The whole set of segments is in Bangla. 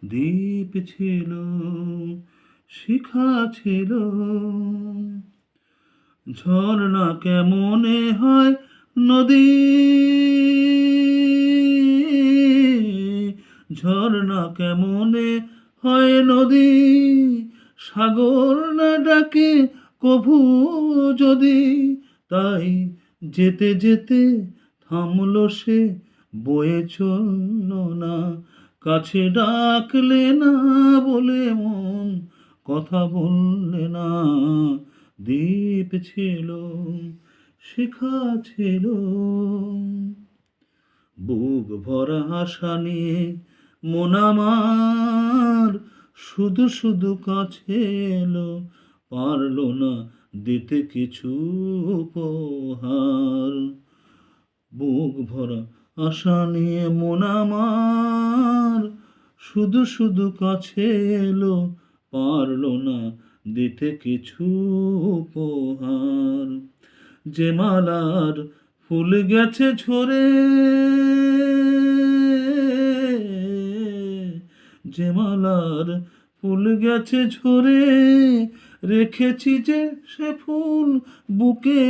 দ্বীপ ছিল, শিখা ছিল। ঝর্ণা কেমনে হয় নদী, ঝর্ণা কেমনে হয় নদী, সাগর না ডাকে কভু যদি। তাই যেতে যেতে থামলো সে, বয়ে চলল না। কাছে ডাকলে না বলে মন, কথা বললে না। দ্বীপ ছিল, শিখা ছিল। বুক ভরা আশা নিয়ে মন আমার শুধু শুধু কাছে এলো, পারলো না দিতে কিছু উপহার। বুক ভরা আশা নিয়ে মন আমার শুধু শুধু কাছে এলো, পারলো না দিতে কিছু উপহার। যে মালার ফুল গেছে ঝরে, যে মালার ফুল গেছে ঝরে, রেখেছি যে সে ফুল বুকে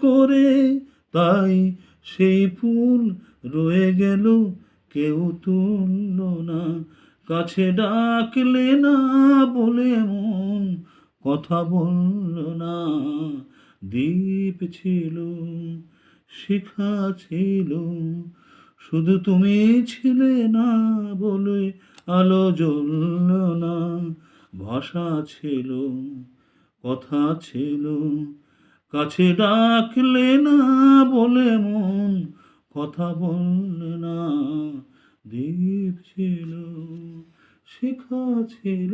করে। তাই সেই ফুল রয়ে গেল, কেউ তুলল না। কাছে ডাকলে না বলে মন, কথা বলল না। দ্বীপ ছিল, শিখা ছিল। শুধু তুমি ছিলে না বলে আলো জ্বলল না। ভাষা ছিল, কথা ছিল, কাছে ডাকলে না বলে মন, কথা বললে না। দ্বীপ ছিল, শিখা ছিল।